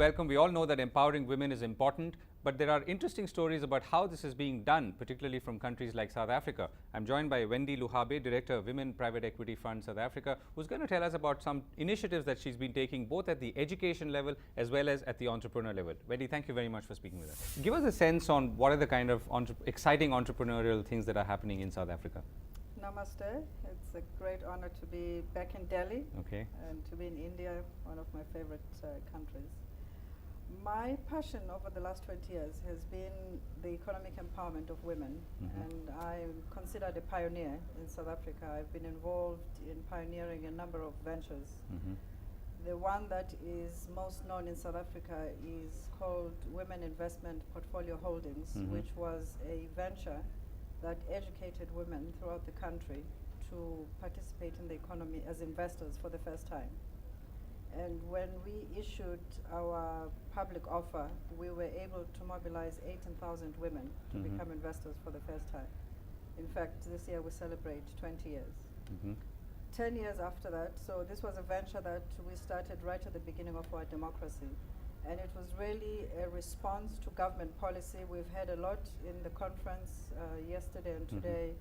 welcome. We all know that empowering women is important, but there are interesting stories about how this is being done, particularly from countries like South Africa. I'm joined by Wandy Luhabe, Director of Women Private Equity Fund South Africa, who's going to tell us about some initiatives that she's been taking both at the education level as well as at the entrepreneur level. Wandy, thank you very much for speaking with us. Give us a sense on what are the kind of exciting entrepreneurial things that are happening in South Africa. Namaste. It's a great honor to be back in Delhi and to be in India, one of my favorite countries. My passion over the last 20 years has been the economic empowerment of women, and I'm considered a pioneer in South Africa. I've been involved in pioneering a number of ventures. The one that is most known in South Africa is called Women Investment Portfolio Holdings, which was a venture that educated women throughout the country to participate in the economy as investors for the first time. And when we issued our public offer, we were able to mobilize 18,000 women to become investors for the first time. In fact, this year we celebrate 20 years. 10 years after that, so this was a venture that we started right at the beginning of our democracy. And it was really a response to government policy. We've had a lot in the conference yesterday and today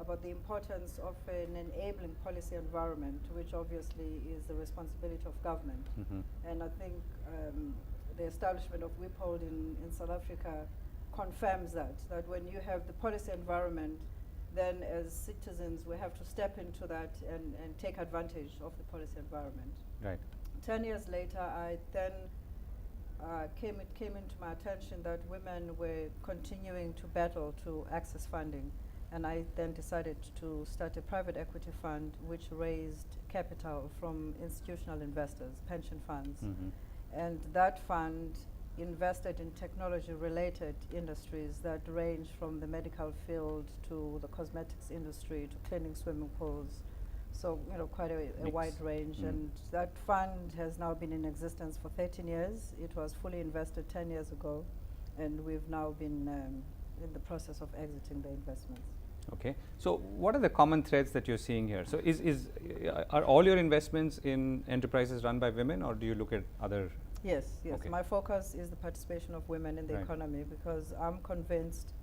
about the importance of an enabling policy environment, which obviously is the responsibility of government. And I think the establishment of WIPOLD in South Africa confirms that when you have the policy environment, then as citizens we have to step into that and take advantage of the policy environment. Right. 10 years later, I then came into my attention that women were continuing to battle to access funding, and I then decided to start a private equity fund which raised capital from institutional investors, pension funds, and that fund invested in technology-related industries that range from the medical field to the cosmetics industry to cleaning swimming pools. So, quite a wide range. And that fund has now been in existence for 13 years. It was fully invested 10 years ago, and we've now been in the process of exiting the investments. Okay. So what are the common threads that you're seeing here? So are all your investments in enterprises run by women, or do you look at other? Yes. Okay. My focus is the participation of women in the economy, because I'm convinced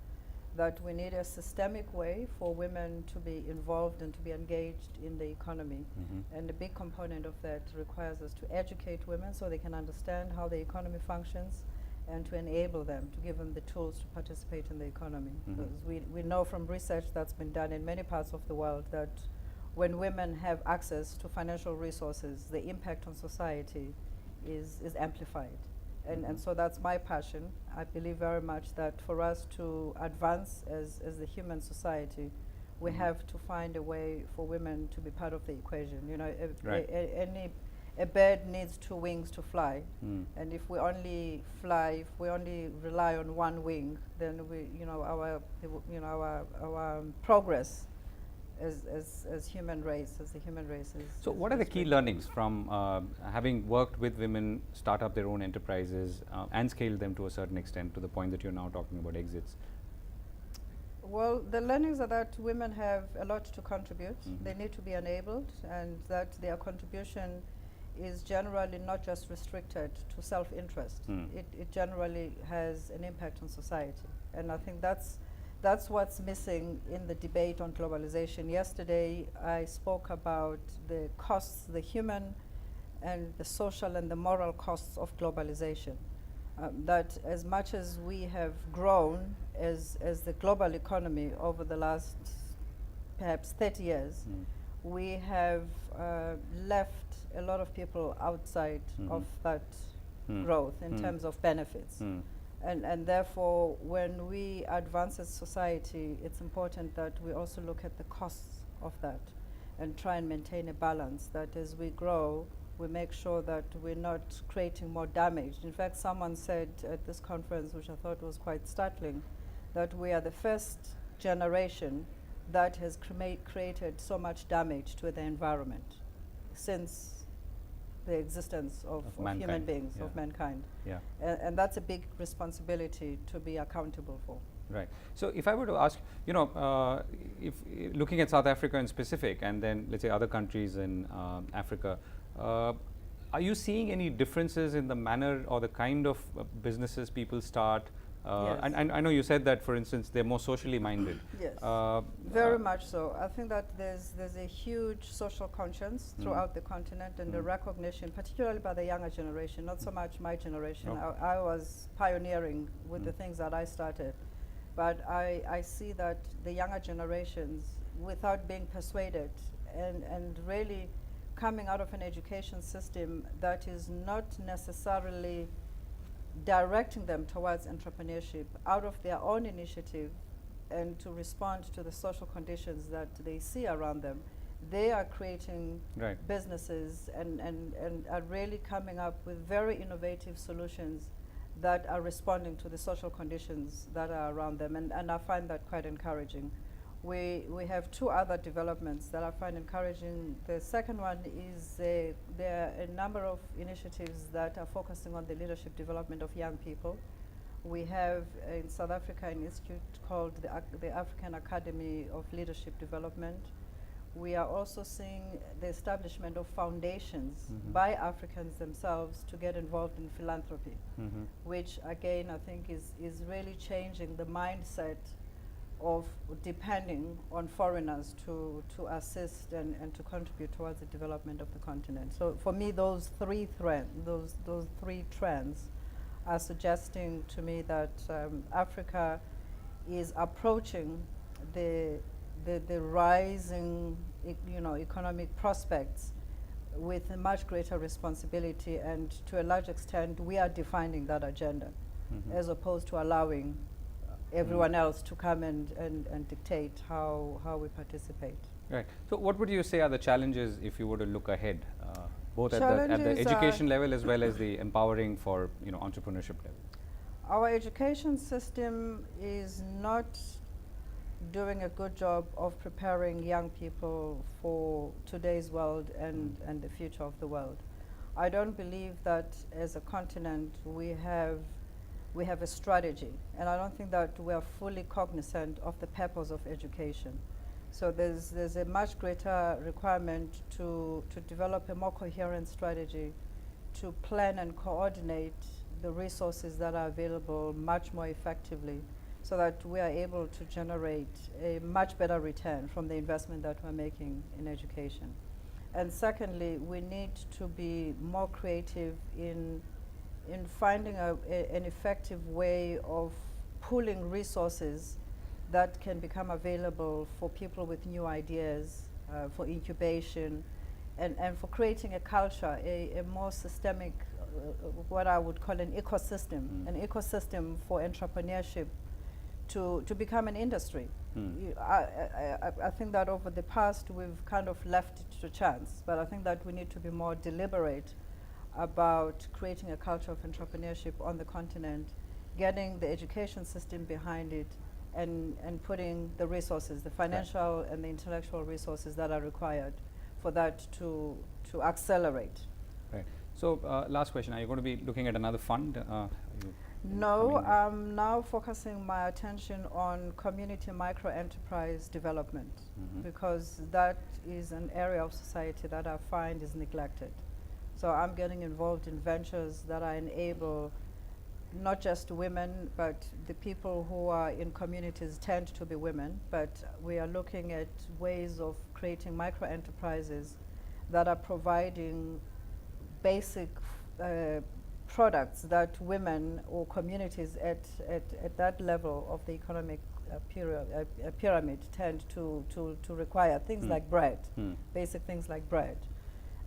that we need a systemic way for women to be involved and to be engaged in the economy. And a big component of that requires us to educate women so they can understand how the economy functions and to enable them, to give them the tools to participate in the economy. Because we know from research that's been done in many parts of the world that when women have access to financial resources, the impact on society is amplified. And so that's my passion. I believe very much that for us to advance as the human society, we have to find a way for women to be part of the equation. A bird needs two wings to fly, and if we only rely on one wing, then our progress as the human race is. So what are the key learnings from having worked with women start up their own enterprises and scale them to a certain extent to the point that you're now talking about exits? Well, the learnings are that women have a lot to contribute. They need to be enabled, and that their contribution is generally not just restricted to self-interest. It generally has an impact on society, and I think that's what's missing in the debate on globalization. Yesterday, I spoke about the costs, the human and the social and the moral costs of globalization. That as much as we have grown as the global economy over the last perhaps 30 years, we have left a lot of people outside of that growth in terms of benefits. And therefore, when we advance as society, it's important that we also look at the costs of that and try and maintain a balance, that as we grow, we make sure that we're not creating more damage. In fact, someone said at this conference, which I thought was quite startling, that we are the first generation that has created so much damage to the environment since the existence of human beings, of mankind. And that's a big responsibility to be accountable for. Right. So if I were to ask, if looking at South Africa in specific, and then let's say other countries in Africa, Are you seeing any differences in the manner or the kind of businesses people start? Yes. And I know you said that, for instance, they're more socially minded. Yes, very much so. I think that there's a huge social conscience throughout the continent, and the recognition, particularly by the younger generation, not so much my generation. I was pioneering with the things that I started. But I see that the younger generations, without being persuaded and really coming out of an education system that is not necessarily directing them towards entrepreneurship, out of their own initiative and to respond to the social conditions that they see around them, they are creating businesses and are really coming up with very innovative solutions that are responding to the social conditions that are around them, and I find that quite encouraging. We have two other developments that I find encouraging. The second one is there are a number of initiatives that are focusing on the leadership development of young people. We have in South Africa an institute called the African Academy of Leadership Development. We are also seeing the establishment of foundations by Africans themselves to get involved in philanthropy, which again I think is really changing the mindset of depending on foreigners to assist and to contribute towards the development of the continent. So for me, those three trends are suggesting to me that Africa is approaching the rising economic prospects with a much greater responsibility, and to a large extent we are defining that agenda as opposed to allowing everyone else to come and dictate how we participate. Right. So what would you say are the challenges if you were to look ahead, both at the education level as well as the empowering for entrepreneurship level? Our education system is not doing a good job of preparing young people for today's world and the future of the world. I don't believe that as a continent we have a strategy, and I don't think that we are fully cognizant of the purpose of education. So there's a much greater requirement to develop a more coherent strategy, to plan and coordinate the resources that are available much more effectively, so that we are able to generate a much better return from the investment that we're making in education. And secondly, we need to be more creative in finding an effective way of pooling resources that can become available for people with new ideas, for incubation, and for creating a culture, a more systemic, what I would call an ecosystem for entrepreneurship to become an industry. I think that over the past we've kind of left it to chance, but I think that we need to be more deliberate about creating a culture of entrepreneurship on the continent, getting the education system behind it, and putting the resources, the financial and the intellectual resources that are required for that to accelerate. Right. So last question, are you going to be looking at another fund? No, I'm now focusing my attention on community micro-enterprise development, because that is an area of society that I find is neglected. So I'm getting involved in ventures that enable not just women, but the people who are in communities tend to be women, but we are looking at ways of creating micro-enterprises that are providing basic products that women or communities at that level of the economic pyramid tend to require. Things like bread, basic things like bread.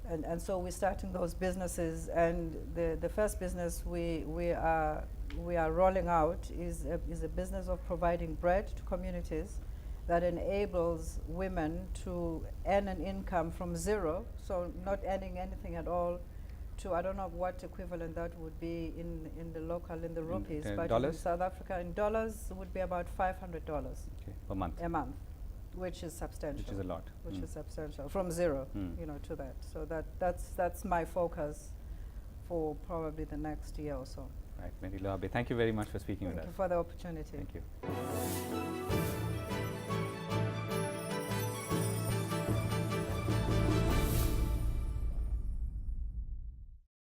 And so we're starting those businesses, and the first business we are rolling out is a business of providing bread to communities that enables women to earn an income from zero, so not earning anything at all, to I don't know what equivalent that would be in the rupees, but dollars? in South Africa in dollars would be about $500 per month. A month, which is substantial. Which is a lot. Which is substantial from zero, to that. So that's my focus for probably the next year or so. Right, Wandy Luhabe, thank you very much for speaking with us. Thank you for the opportunity. Thank you.